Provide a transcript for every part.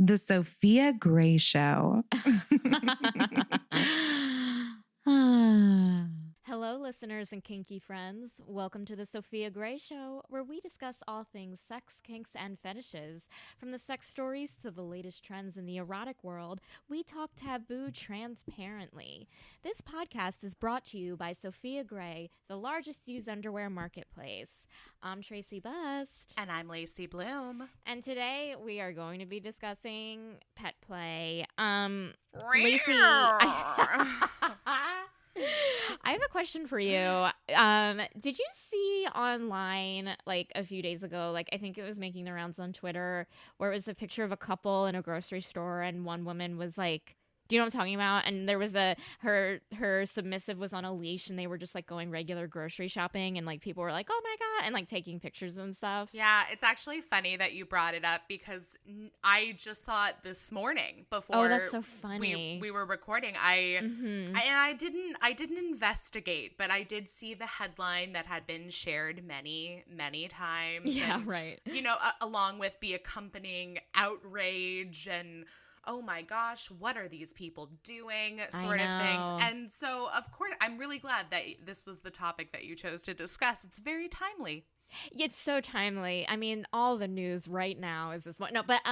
The Sofia Gray Show. Hello, listeners and kinky friends. Welcome to the Sofia Gray Show, where we discuss all things sex, kinks, and fetishes. From the sex stories to the latest trends in the erotic world, we talk taboo transparently. This podcast is brought to you by Sofia Gray, the largest used underwear marketplace. I'm Tracy Best. And I'm Lacey Bloom. And today we are going to be discussing pet play. Lacey, I have a question for you. Did you see online, like a few days ago, like I think it was making the rounds on Twitter, where it was a picture of a couple in a grocery store and one woman was like, do you know what I'm talking about? And there was her submissive was on a leash and they were just like going regular grocery shopping and like people were like, oh my God, and like taking pictures and stuff. Yeah, it's actually funny that you brought it up because I just saw it this morning before. Oh, that's so funny. We were recording. I didn't investigate, but I did see the headline that had been shared many times. Yeah, and, right. You know, along with the accompanying outrage and oh my gosh, what are these people doing sort of things. And so, of course, I'm really glad that this was the topic that you chose to discuss. It's very timely. It's so timely. I mean, all the news right now is this one. No, but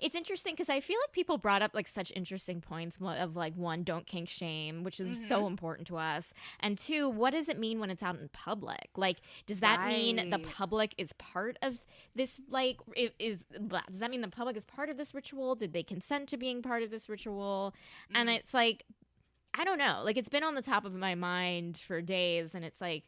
it's interesting because I feel like people brought up like such interesting points of like, one, don't kink shame, which is so important to us. And two, what does it mean when it's out in public? Like, does that mean the public is part of this? Like, does that mean the public is part of this ritual? Did they consent to being part of this ritual? And it's like, I don't know. Like, it's been on the top of my mind for days, and it's like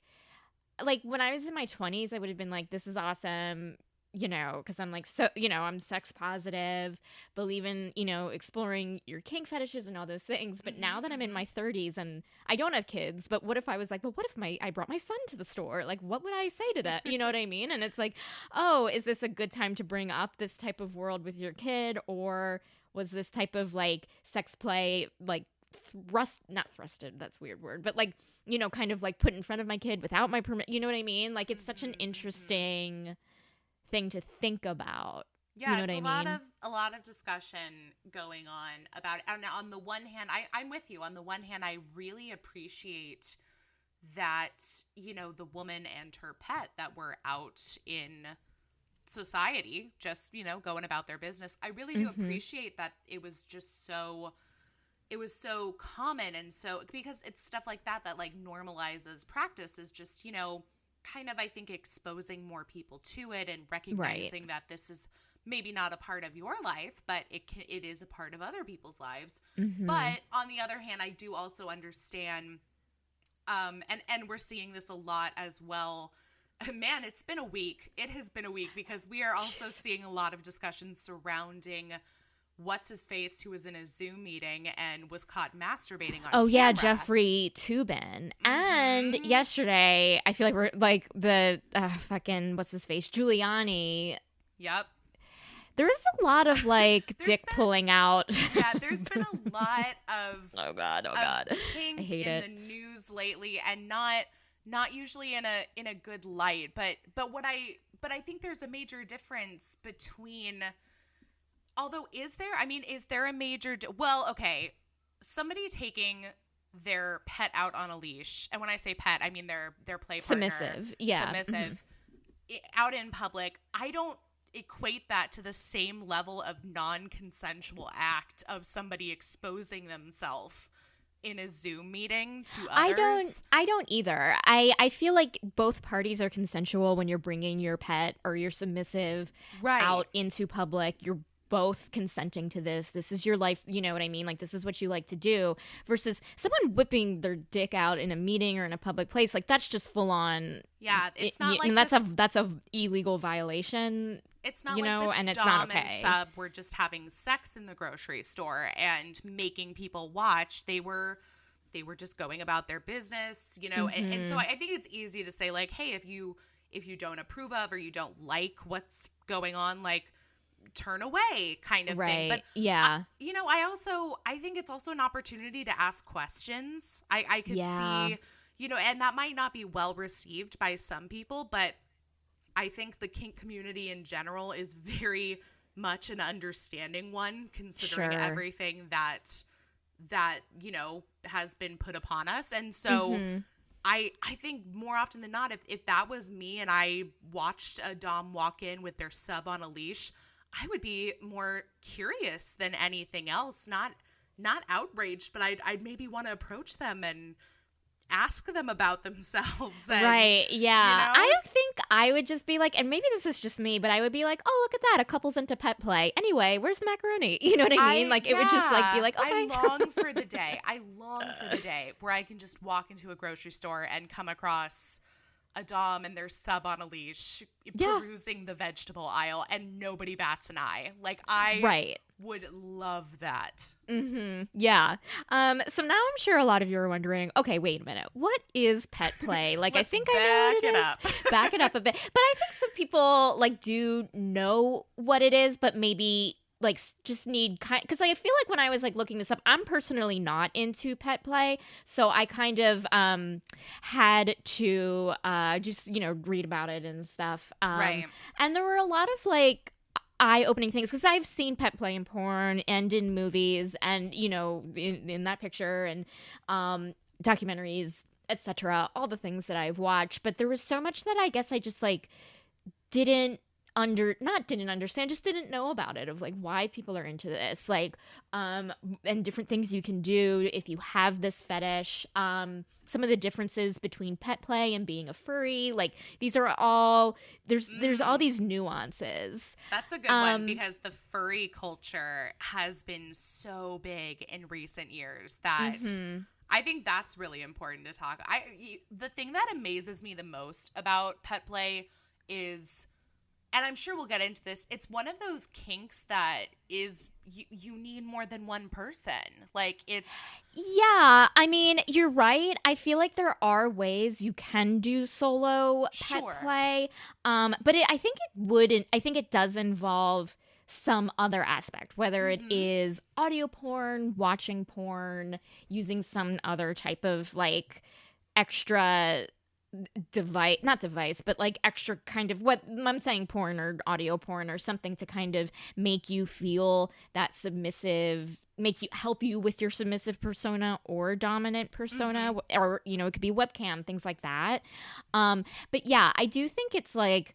when I was in my 20s, I would have been like, this is awesome, you know, because I'm like, so, you know, I'm sex positive, believe in, you know, exploring your kink fetishes and all those things. But now that I'm in my 30s and I don't have kids, but what if I was like, but what if I brought my son to the store? Like, what would I say to that? You know what I mean? And it's like, oh, is this a good time to bring up this type of world with your kid? Or was this type of like sex play, like, not thrusted, that's a weird word, but like, you know, kind of like put in front of my kid without my permit, you know what I mean? Like, it's such an interesting thing to think about. Yeah, you know it's what I mean? a lot of discussion going on about it. And on the one hand, I'm with you. On the one hand, I really appreciate that, you know, the woman and her pet that were out in society, just, you know, going about their business. I really do appreciate that it was just so common, and so because it's stuff like that like normalizes practice, is just, you know, kind of, I think, exposing more people to it and recognizing that this is maybe not a part of your life, but it is a part of other people's lives. But on the other hand, I do also understand, and we're seeing this a lot as well. Man, it's been a week. It has been a week because we are also seeing a lot of discussions surrounding what's his face, who was in a Zoom meeting and was caught masturbating on camera. Yeah, Jeffrey Toobin. And yesterday, I feel like we're like the fucking what's his face, Giuliani. Yep. There's a lot of like dick pulling out. Yeah, there's been a lot of oh god, kink I hate in it. the news lately, and not usually in a good light. But I think there's a major difference between. Although, is there a major well, okay, somebody taking their pet out on a leash, and when I say pet, I mean their play partner. Submissive, out in public, I don't equate that to the same level of non-consensual act of somebody exposing themselves in a Zoom meeting to others. I don't either. I feel like both parties are consensual when you're bringing your pet or your submissive out into public. You're both consenting to this. This is your life, you know what I mean? Like, this is what you like to do, versus someone whipping their dick out in a meeting or in a public place. Like, that's just full on. Yeah, it's not like that's a illegal violation. It's not, you like know, this and it's dom not okay. And sub were just having sex in the grocery store and making people watch. They were just going about their business, you know. And so I think it's easy to say, like, hey, if you don't approve of or you don't like what's going on, like, turn away kind of thing. But yeah, you know, I think it's also an opportunity to ask questions. I could see, you know, and that might not be well received by some people, but I think the kink community in general is very much an understanding one, considering everything that has been put upon us. And so I think more often than not, if that was me and I watched a dom walk in with their sub on a leash, I would be more curious than anything else, not outraged, but I'd maybe want to approach them and ask them about themselves. And, right. Yeah. I think I would just be like, and maybe this is just me, but I would be like, oh, look at that. A couple's into pet play. Anyway, where's the macaroni? You know what I mean? Like, it would just like be like, okay. I long for the day where I can just walk into a grocery store and come across a dom and their sub on a leash perusing the vegetable aisle and nobody bats an eye. Like, I would love that. Yeah. So now I'm sure a lot of you are wondering, okay, wait a minute. What is pet play? Like, I think I know what it is. Back it up a bit. But I think some people like do know what it is, but maybe like just need because I feel like when I was like looking this up, I'm personally not into pet play, so I kind of had to just read about it and stuff. Right. And there were a lot of like eye-opening things because I've seen pet play in porn and in movies and in that picture and documentaries, etc. All the things that I've watched, but there was so much that I guess I just like didn't understand, just didn't know about it, of like why people are into this, like and different things you can do if you have this fetish, some of the differences between pet play and being a furry. Like these are all there's all these nuances. That's a good one because the furry culture has been so big in recent years that I think that's really important to talk. The thing that amazes me the most about pet play is, and I'm sure we'll get into this, it's one of those kinks that is you need more than one person. Like it's... Yeah, I mean, you're right. I feel like there are ways you can do solo pet play. But I think it does involve some other aspect, whether it is audio porn, watching porn, using some other type of like extra not device, but like extra kind of what I'm saying, porn or audio porn or something to kind of make you feel that submissive, help you with your submissive persona or dominant persona, or it could be webcam, things like that. But yeah, I do think it's like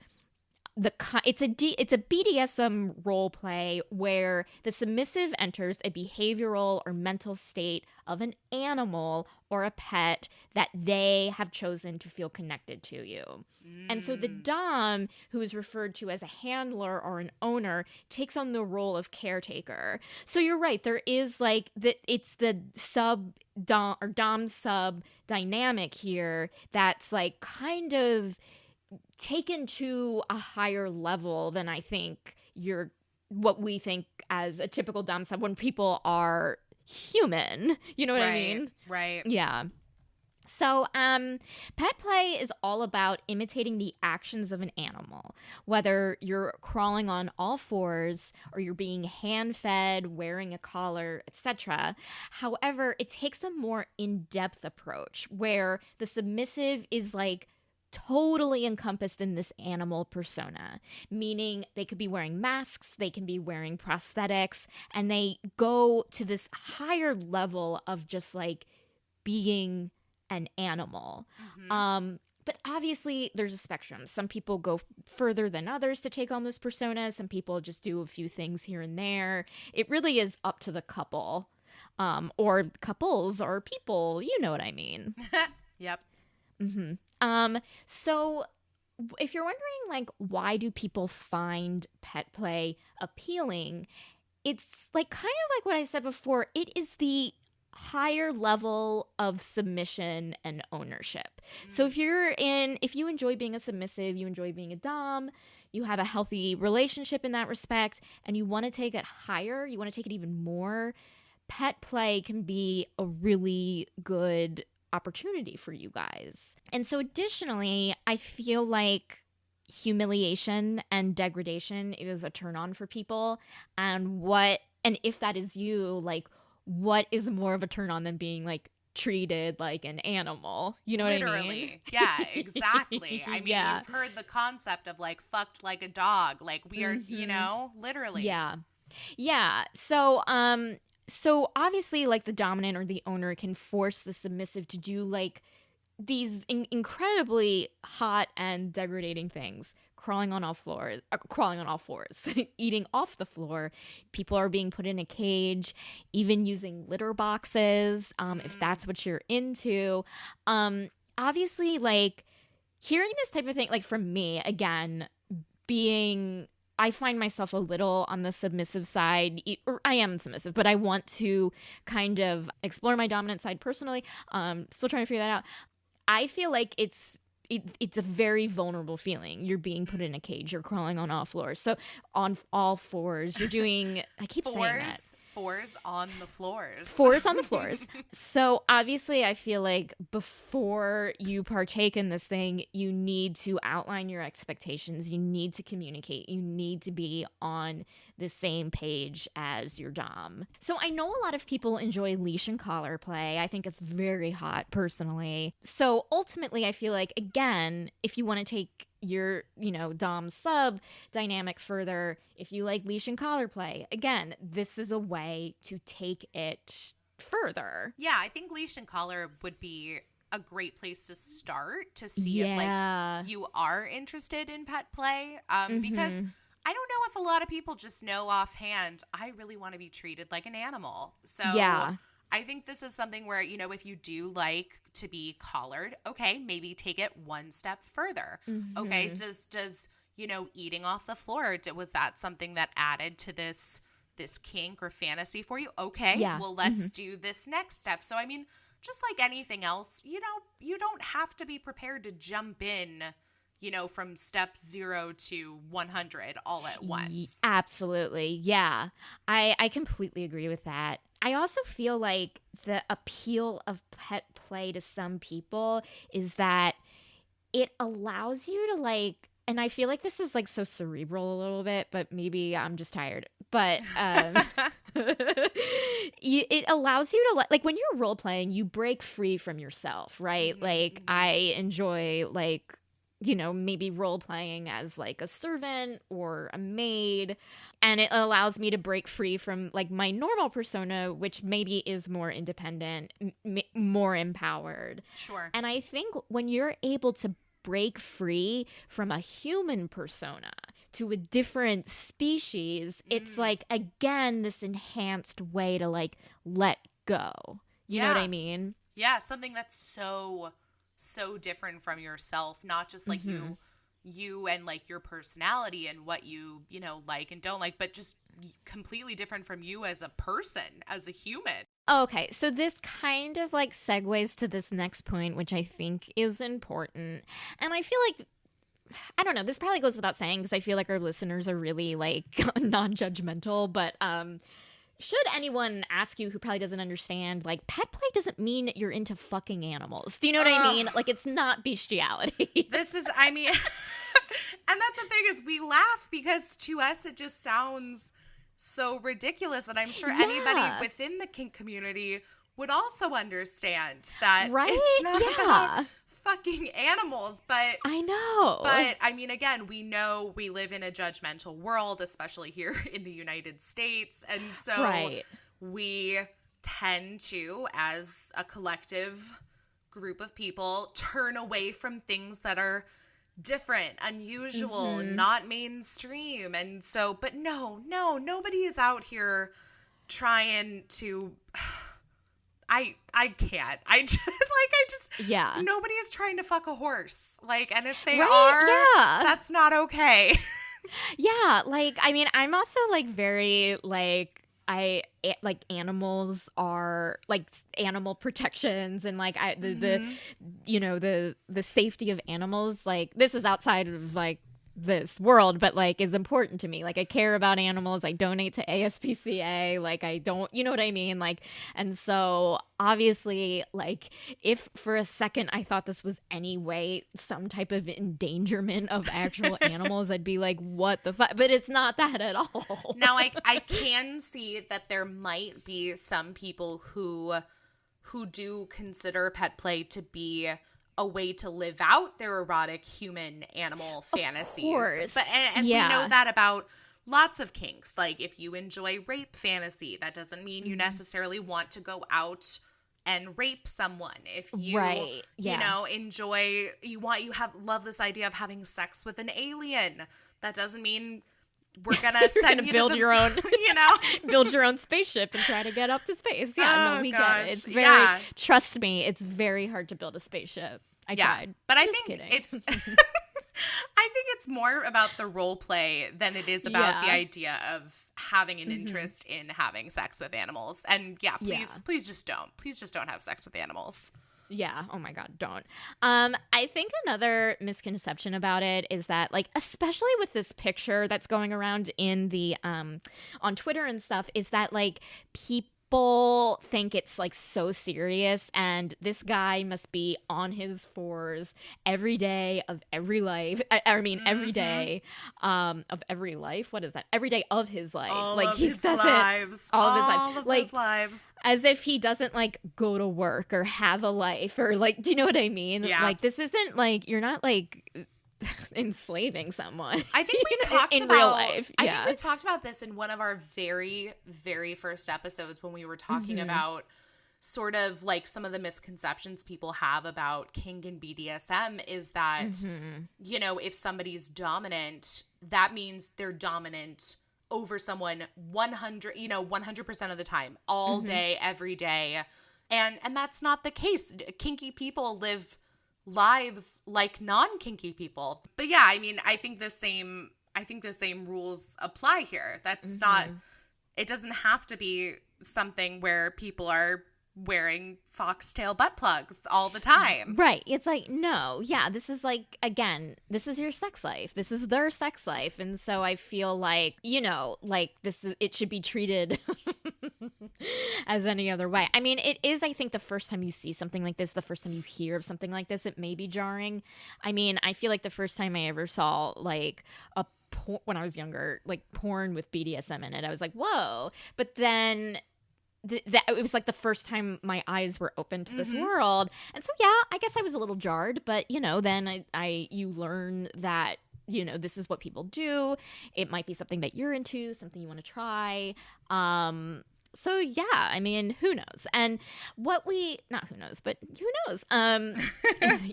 it's a BDSM role play where the submissive enters a behavioral or mental state of an animal or a pet that they have chosen to feel connected to you. And so the dom, who is referred to as a handler or an owner, takes on the role of caretaker. So you're right, there is like it's the sub dom or dom sub dynamic here that's like kind of taken to a higher level than I think what we think as a typical dom sub when people are human. You know what I mean? Right. Yeah. So, pet play is all about imitating the actions of an animal, whether you're crawling on all fours or you're being hand-fed, wearing a collar, etc. However, it takes a more in-depth approach where the submissive is like totally encompassed in this animal persona, meaning they could be wearing masks, they can be wearing prosthetics, and they go to this higher level of just like being an animal. But obviously there's a spectrum. Some people go further than others to take on this persona. Some people just do a few things here and there. It really is up to the couple, or couples or people, you know what I mean. Yep. So if you're wondering, like, why do people find pet play appealing? It's like kind of like what I said before. It is the higher level of submission and ownership. So if you enjoy being a submissive, you enjoy being a dom, you have a healthy relationship in that respect, and you want to take it higher, you want to take it even more, pet play can be a really good opportunity for you guys. And so additionally, I feel like humiliation and degradation is a turn on for people. And if that is you, like, what is more of a turn on than being like treated like an animal. You know what I mean? Yeah, exactly. I mean, Yeah. you've heard the concept of like fucked like a dog. Like we are, you know, literally. Yeah. Yeah. So obviously like the dominant or the owner can force the submissive to do like these incredibly hot and degrading things. Crawling on all fours, eating off the floor. People are being put in a cage, even using litter boxes, if that's what you're into. Obviously, like, hearing this type of thing, like, for me, again, I find myself a little on the submissive side, or I am submissive, but I want to kind of explore my dominant side personally. Still trying to figure that out. I feel like it's a very vulnerable feeling. You're being put in a cage. You're crawling on all floors. So on all fours, you're doing, I keep saying that. Fours on the floors. Fours on the floors. So obviously I feel like before you partake in this thing, you need to outline your expectations. You need to communicate. You need to be on the same page as your dom. So I know a lot of people enjoy leash and collar play. I think it's very hot personally. So ultimately I feel like, again, if you want to take your, dom sub dynamic further, if you like leash and collar play, again, this is a way to take it further. Yeah, I think leash and collar would be a great place to start to see if like you are interested in pet play. Because I don't know if a lot of people just know offhand, I really want to be treated like an animal. So yeah. I think this is something where, if you do like to be collared, okay, maybe take it one step further. Okay, does eating off the floor, was that something that added to this kink or fantasy for you? Okay, well, let's do this next step. So, I mean, just like anything else, you don't have to be prepared to jump in, from step 0 to 100 all at once. Absolutely. Yeah. I completely agree with that. I also feel like the appeal of pet play to some people is that it allows you to like, and I feel like this is like so cerebral a little bit, but maybe I'm just tired. But it allows you to like when you're role playing, you break free from yourself, right? Like I enjoy like, maybe role playing as like a servant or a maid. And it allows me to break free from like my normal persona, which maybe is more independent, more empowered. Sure. And I think when you're able to break free from a human persona to a different species, it's like, again, this enhanced way to like let go. You know what I mean? Yeah. Something that's so different from yourself, not just like you and like your personality and what you like and don't like, but just completely different from you as a person, as a human. Okay, so this kind of like segues to this next point, which I think is important. And I feel like, I don't know, this probably goes without saying because I feel like our listeners are really like non-judgmental, but should anyone ask you who probably doesn't understand, like, pet play doesn't mean you're into fucking animals. Do you know what I mean? Like, it's not bestiality. This is, I mean, and that's the thing is we laugh because to us it just sounds so ridiculous. And I'm sure anybody within the kink community would also understand that it's not about fucking animals, but I know. But I mean, again, we know we live in a judgmental world, especially here in the United States, and so we tend to, as a collective group of people, turn away from things that are different, unusual, not mainstream. And so, but no, nobody is out here trying to I can't. Nobody is trying to fuck a horse. Like, and if they are, that's not okay. Like, I mean, I'm also like very like, like animals are like animal protections and like the safety of animals, like this is outside of like this world, but like is important to me. Like I care about animals. I donate to ASPCA. Like I don't, you know what I mean? Like, and so obviously, like if for a second I thought this was any way some type of endangerment of actual animals, I'd be like, what the fuck? But it's not that at all. Now I can see that there might be some people who who do consider pet play to be a way to live out their erotic human animal fantasies. Course. But and we know that about lots of kinks. Like if you enjoy rape fantasy, that doesn't mean you necessarily want to go out and rape someone. If you you know, love this idea of having sex with an alien, that doesn't mean we're gonna send you build to your own you know, build your own spaceship and try to get up to space. Yeah, no, we get it. It's very trust me, it's very hard to build a spaceship. I tried. But I Just think kidding. it's I think it's more about the role play than it is about the idea of having an interest in having sex with animals. And please just don't. Please just don't have sex with animals. Yeah. Oh my God, don't. I think another misconception about it is that, like, especially with this picture that's going around in the on Twitter and stuff, is that like people think it's like so serious, and this guy must be on his fours every day of every life. I mean, every day of every life. What is that? Every day of his life. All like of he his doesn't lives. all of his life. All of like his lives. As if he doesn't like go to work or have a life, or like, do you know what I mean? Yeah. Like, this isn't like, you're not like enslaving someone. I think we talked in about real life. I think we talked about this in one of our very, very first episodes when we were talking about sort of like some of the misconceptions people have about kink and BDSM is that, you know, if somebody's dominant, that means they're dominant over someone 100% of the time, all day, every day. And that's not the case. Kinky people live lives like non-kinky people. But yeah, I mean, I think the same rules apply here. That's not, it doesn't have to be something where people are wearing foxtail butt plugs all the time. Right. It's like, no, yeah, this is like, again, this is your sex life. This is their sex life. And so I feel like, you know, like it should be treated as any other way. I mean, it is, I think, the first time you see something like this, the first time you hear of something like this, it may be jarring. I mean, I feel like the first time I ever saw like when I was younger, like porn with BDSM in it, I was like, whoa. But then it was like the first time my eyes were open to this world. And so, yeah, I guess I was a little jarred, but you know, then you learn that, you know, this is what people do. It might be something that you're into, something you want to try. So yeah, I mean, who knows? And not who knows, but who knows?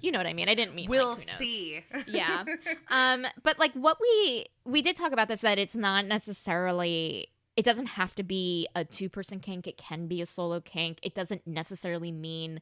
You know what I mean? I didn't mean we'll like, who knows. see. Yeah. But like what we did talk about this, that it's not necessarily, it doesn't have to be a 2-person kink. It can be a solo kink. It doesn't necessarily mean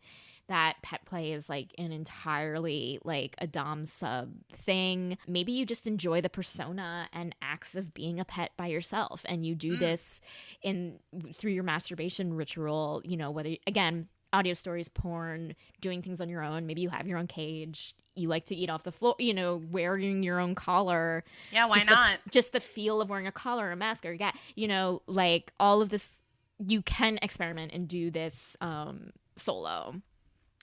that pet play is like an entirely like a dom sub thing. Maybe you just enjoy the persona and acts of being a pet by yourself, and you do this through your masturbation ritual, you know, whether, again, audio stories, porn, doing things on your own. Maybe you have your own cage. You like to eat off the floor, you know, wearing your own collar. Yeah, why not? Just the feel of wearing a collar or a mask, or you know, like all of this, you can experiment and do this solo.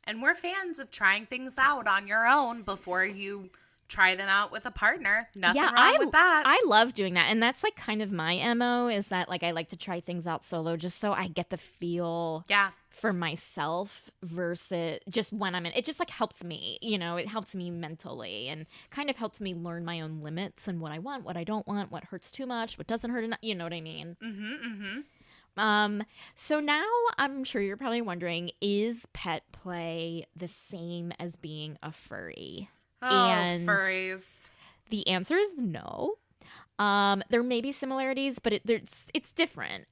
And we're fans of trying things out on your own before you try them out with a partner. Nothing wrong with that. I love doing that. And that's like kind of my MO, is that like I like to try things out solo just so I get the feel for myself versus just when I'm in. It just like helps me, you know, it helps me mentally and kind of helps me learn my own limits and what I want, what I don't want, what hurts too much, what doesn't hurt enough. You know what I mean? So now I'm sure you're probably wondering, is pet play the same as being a furry? Oh, and furries. The answer is no. There may be similarities, but it's different.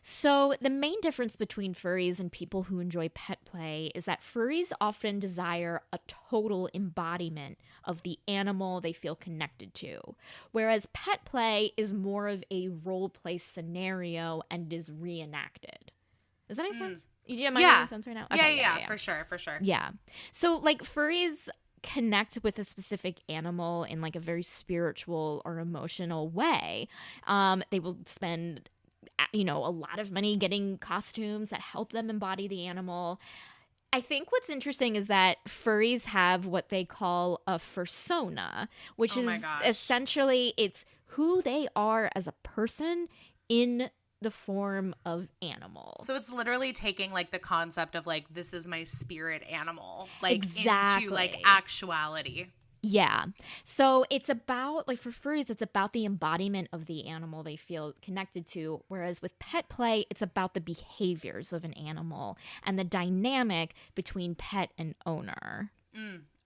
So the main difference between furries and people who enjoy pet play is that furries often desire a total embodiment of the animal they feel connected to, whereas pet play is more of a role play scenario and is reenacted. Does that make sense? Am I making sense right now? Okay, yeah, for sure. Yeah. So like furries connect with a specific animal in like a very spiritual or emotional way. They will spend, you know, a lot of money getting costumes that help them embody the animal. I think what's interesting is that furries have what they call a fursona, which is essentially, it's who they are as a person in the form of animal. So it's literally taking like the concept of like, this is my spirit animal, like Exactly. into like actuality. Yeah. So it's about, like, for furries, it's about the embodiment of the animal they feel connected to. Whereas with pet play, it's about the behaviors of an animal and the dynamic between pet and owner.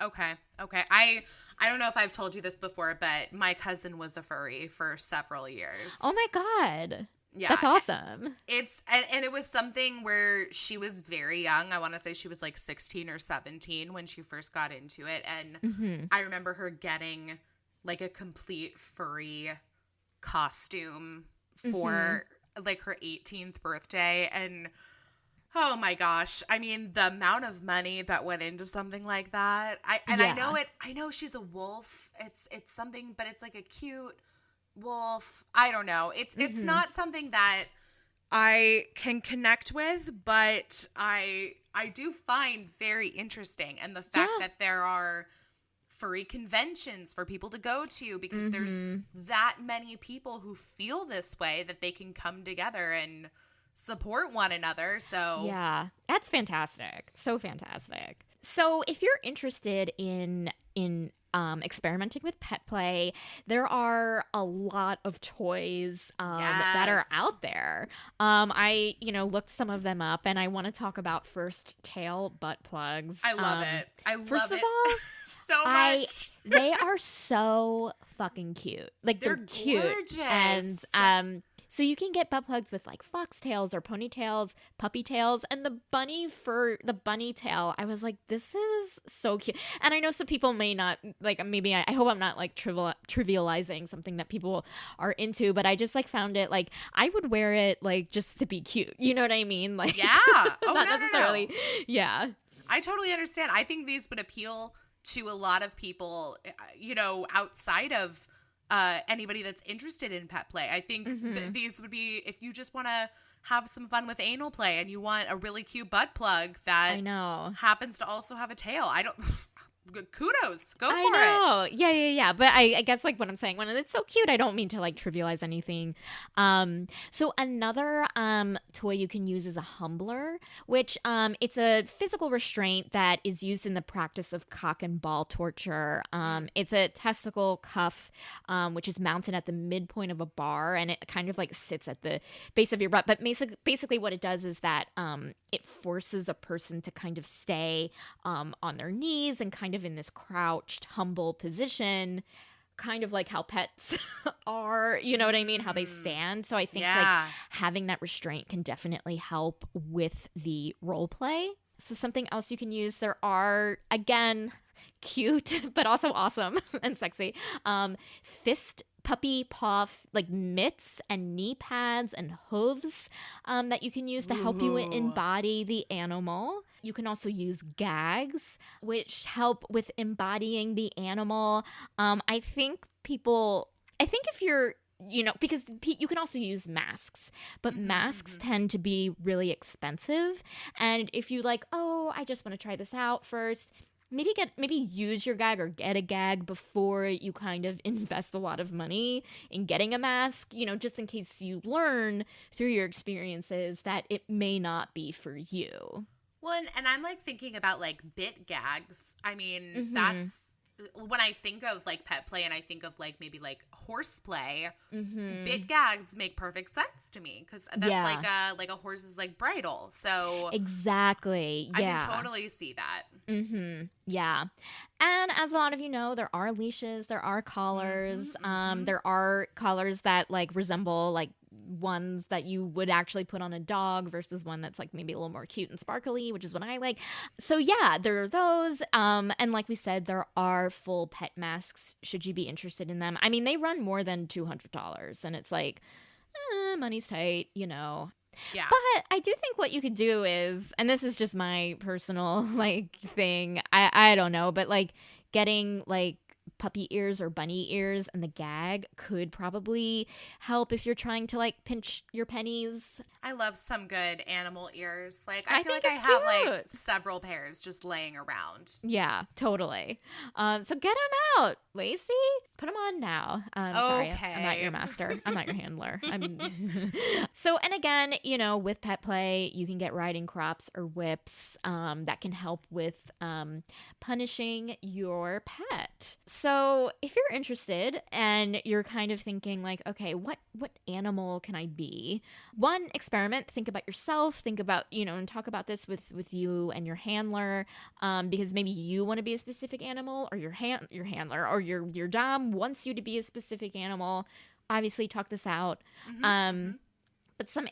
Okay. I don't know if I've told you this before, but my cousin was a furry for several years. Oh my God. Yeah. That's awesome. And it was something where she was very young. I want to say she was like 16 or 17 when she first got into it. And I remember her getting like a complete furry costume for like her 18th birthday. And oh my gosh. I mean, the amount of money that went into something like that. I know she's a wolf. It's something, but it's like a cute wolf. I don't know. It's not something that I can connect with, but I do find very interesting. And the fact that there are furry conventions for people to go to, because there's that many people who feel this way, that they can come together and support one another. So yeah, that's fantastic. So fantastic. So if you're interested in experimenting with pet play, there are a lot of toys that are out there. I looked some of them up, and I want to talk about first tail butt plugs. I love it. I love first it of all, so much. They are so fucking cute. Like, they're cute. Gorgeous. And so you can get butt plugs with like foxtails or ponytails, puppy tails, and the bunny tail. I was like, this is so cute. And I know some people may not like, maybe I hope I'm not like trivializing something that people are into, but I just like found it like I would wear it like just to be cute. You know what I mean? Like, yeah. Oh, not no, necessarily. No. Yeah. I totally understand. I think these would appeal to a lot of people, outside of anybody that's interested in pet play. I think these would be, if you just want to have some fun with anal play and you want a really cute butt plug that happens to also have a tail. Kudos. Go for it. I know. Yeah. But I guess like what I'm saying, when it's so cute, I don't mean to like trivialize anything. So another toy you can use is a humbler, which it's a physical restraint that is used in the practice of cock and ball torture. It's a testicle cuff, which is mounted at the midpoint of a bar, and it kind of like sits at the base of your butt. But basically what it does is that it forces a person to kind of stay on their knees and kind of in this crouched, humble position, kind of like how pets are, you know what I mean? How they stand. So I think like having that restraint can definitely help with the role play. So something else you can use, there are, again, cute, but also awesome and sexy, fist puppy paw like mitts and knee pads and hooves that you can use to help you embody the animal. You can also use gags, which help with embodying the animal. I think if you're, because you can also use masks, but masks tend to be really expensive. And if you like, oh, I just want to try this out first, maybe use your gag or get a gag before you kind of invest a lot of money in getting a mask, just in case you learn through your experiences that it may not be for you. Well, and I'm like thinking about like bit gags. I mean, that's when I think of like pet play and I think of like maybe like horse play, bit gags make perfect sense to me, because that's like a horse's like bridle. So exactly, yeah, I can totally see that. Yeah, and as a lot of you know, there are leashes, there are collars, there are collars that like resemble like ones that you would actually put on a dog versus one that's like maybe a little more cute and sparkly, which is what I like. So yeah, there are those. And like we said, there are full pet masks should you be interested in them. I mean, they run more than $200, and it's like, money's tight, Yeah. But I do think what you could do is, and this is just my personal like thing, I don't know, but like getting like puppy ears or bunny ears, and the gag could probably help if you're trying to like pinch your pennies. I love some good animal ears. Like I feel like I have like several pairs just laying around. Yeah, totally. So get them out, Lacey. Put them on now. Sorry, Okay. I'm not your master. I'm not your handler. So, and again, with pet play, you can get riding crops or whips that can help with punishing your pet. So, if you're interested and you're kind of thinking like, okay, what animal can I be? One, experiment. Think about yourself. Think about, and talk about this with you and your handler, because maybe you want to be a specific animal, or your handler or your dom wants you to be a specific animal. Obviously, talk this out. But some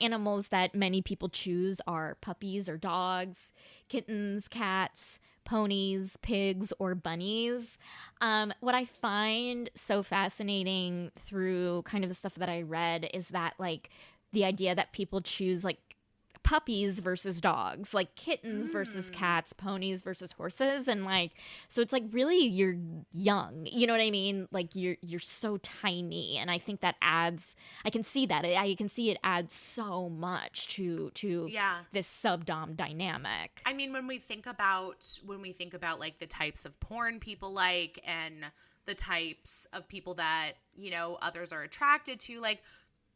animals that many people choose are puppies or dogs, kittens, cats, ponies, pigs, or bunnies. What I find so fascinating through kind of the stuff that I read is that like the idea that people choose like puppies versus dogs, like kittens versus cats, ponies versus horses, and like so it's like really you're young, you know what I mean, like you're so tiny, and I think that adds, I can see it adds so much to this sub-dom dynamic. I mean, when we think about like the types of porn people like and the types of people that others are attracted to, like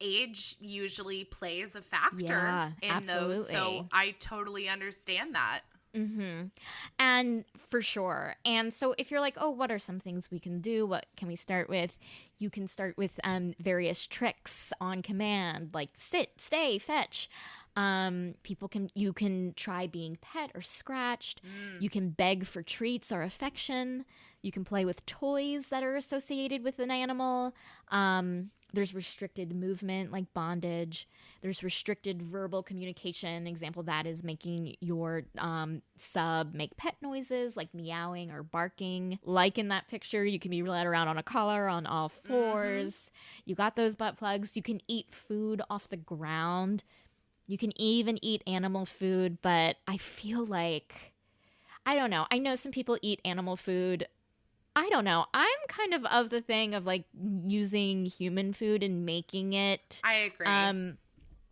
age usually plays a factor in absolutely. those. So I totally understand that. And for sure. And so if you're like, oh, what are some things we can do? What can we start with? You can start with various tricks on command, like sit, stay, fetch. You can try being pet or scratched. You can beg for treats or affection. You can play with toys that are associated with an animal. There's restricted movement like bondage. There's restricted verbal communication. Example of that is making your sub make pet noises like meowing or barking. Like in that picture, you can be led around on a collar on all fours. You got those butt plugs. You can eat food off the ground. You can even eat animal food, but I feel like, I don't know. I know some people eat animal food. I don't know. I'm kind of the thing of like using human food and making it. I agree.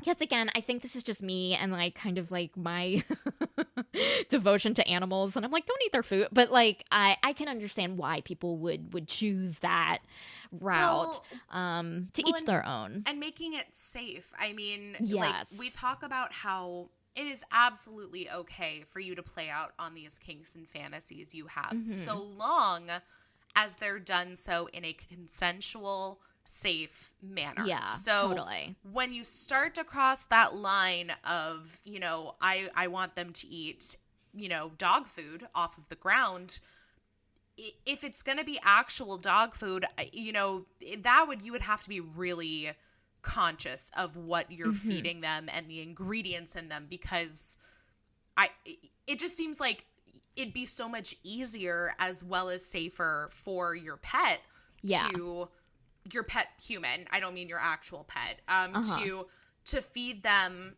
Yes, again, I think this is just me and like kind of like my devotion to animals, and I'm like, don't eat their food, but like I can understand why people would choose that route. To each their own, and making it safe. I mean, yes. like we talk about how it is absolutely okay for you to play out on these kinks and fantasies you have, so long as they're done so in a consensual, safe manner. Yeah, so totally. When you start to cross that line of, I want them to eat, dog food off of the ground, if it's going to be actual dog food, you would have to be really conscious of what you're feeding them and the ingredients in them, because it just seems like it'd be so much easier as well as safer for your pet to your pet human. I don't mean your actual pet. To feed them,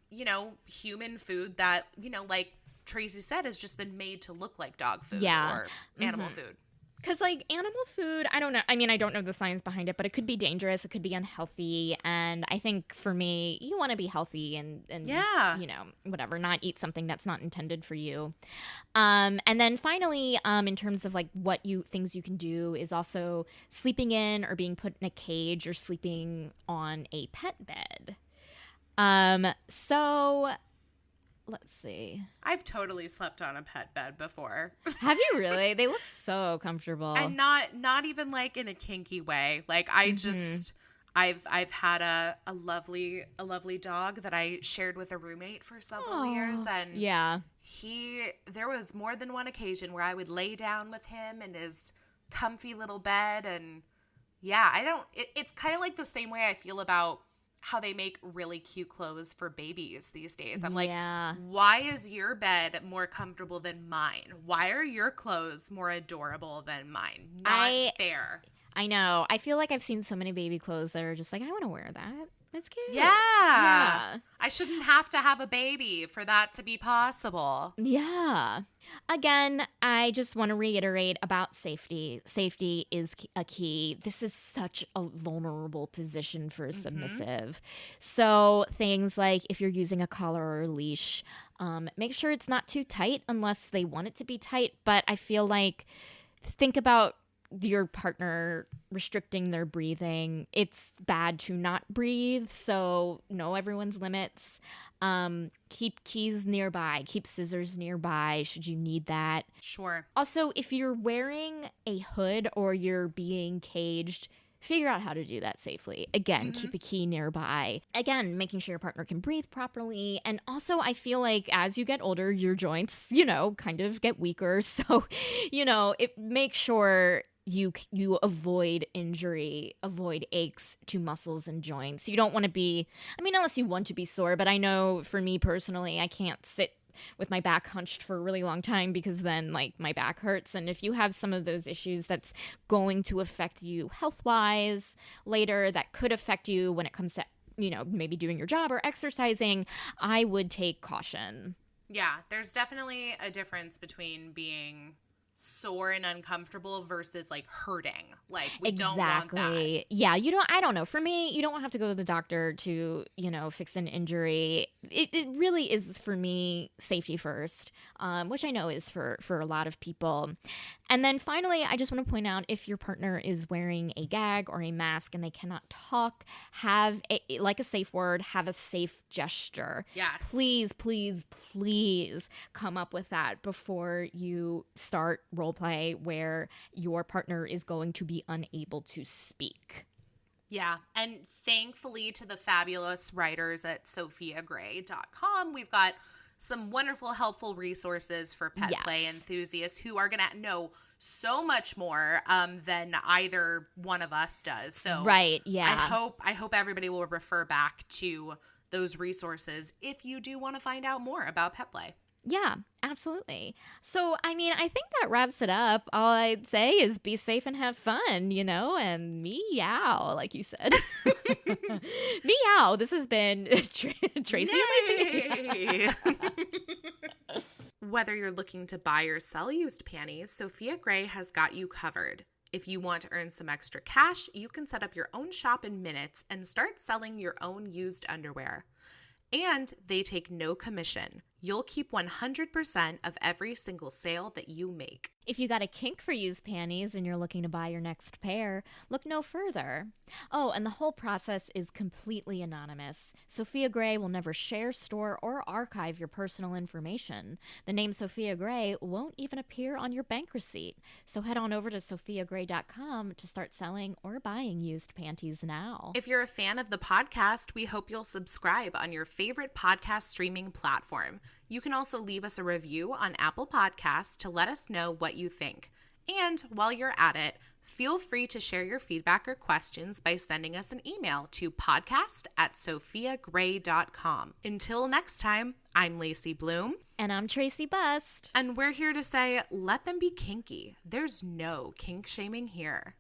human food that, like Tracy said, has just been made to look like dog food or animal food. Because, like, animal food, I don't know. I mean, I don't know the science behind it, but it could be dangerous. It could be unhealthy. And I think for me, you want to be healthy and whatever, not eat something that's not intended for you. And then finally, in terms of, like, things you can do is also sleeping in or being put in a cage or sleeping on a pet bed. So let's see. I've totally slept on a pet bed before. Have you really? They look so comfortable. And not even like in a kinky way. Like I've had a lovely dog that I shared with a roommate for several years, and there was more than one occasion where I would lay down with him in his comfy little bed, and it's kind of like the same way I feel about how they make really cute clothes for babies these days. I'm like, why is your bed more comfortable than mine? Why are your clothes more adorable than mine? Not fair. I know. I feel like I've seen so many baby clothes that are just like, I want to wear that. That's cute. Yeah. I shouldn't have to have a baby for that to be possible. Yeah. Again, I just want to reiterate about safety. Safety is a key. This is such a vulnerable position for a submissive. So things like if you're using a collar or a leash, make sure it's not too tight unless they want it to be tight. But I feel like think about your partner restricting their breathing. It's bad to not breathe, so know everyone's limits. Keep keys nearby, keep scissors nearby should you need that. Sure. Also, if you're wearing a hood or you're being caged, figure out how to do that safely. Again, keep a key nearby. Again, making sure your partner can breathe properly. And also, I feel like as you get older, your joints, kind of get weaker. So, make sure you avoid injury, avoid aches to muscles and joints. You don't want to be, unless you want to be sore, but I know for me personally, I can't sit with my back hunched for a really long time because then my back hurts. And if you have some of those issues that's going to affect you health-wise later, that could affect you when it comes to, maybe doing your job or exercising, I would take caution. Yeah, there's definitely a difference between being sore and uncomfortable versus hurting. We don't want that. Yeah, I don't know. For me, you don't have to go to the doctor to, fix an injury. It really is, for me, safety first, which I know is for a lot of people. And then finally, I just want to point out, if your partner is wearing a gag or a mask and they cannot talk, have a safe word, have a safe gesture. Yes. Please, please, please come up with that before you start role play where your partner is going to be unable to speak. Yeah, and thankfully to the fabulous writers at sofiagray.com, we've got some wonderful, helpful resources for pet play enthusiasts who are going to know so much more than either one of us does. So right, yeah. I hope everybody will refer back to those resources if you do want to find out more about pet play. Yeah, absolutely. So, I think that wraps it up. All I'd say is be safe and have fun, and meow, like you said. Meow. This has been Tracy and Lacey. Whether you're looking to buy or sell used panties, Sofia Gray has got you covered. If you want to earn some extra cash, you can set up your own shop in minutes and start selling your own used underwear. And they take no commission. You'll keep 100% of every single sale that you make. If you got a kink for used panties and you're looking to buy your next pair, look no further. Oh, and the whole process is completely anonymous. Sofia Gray will never share, store, or archive your personal information. The name Sofia Gray won't even appear on your bank receipt. So head on over to sofiagray.com to start selling or buying used panties now. If you're a fan of the podcast, we hope you'll subscribe on your favorite podcast streaming platform. You can also leave us a review on Apple Podcasts to let us know what you think. And while you're at it, feel free to share your feedback or questions by sending us an email to podcast@sofiagray.com. Until next time, I'm Lacey Bloom. And I'm Tracy Bust. And we're here to say, let them be kinky. There's no kink shaming here.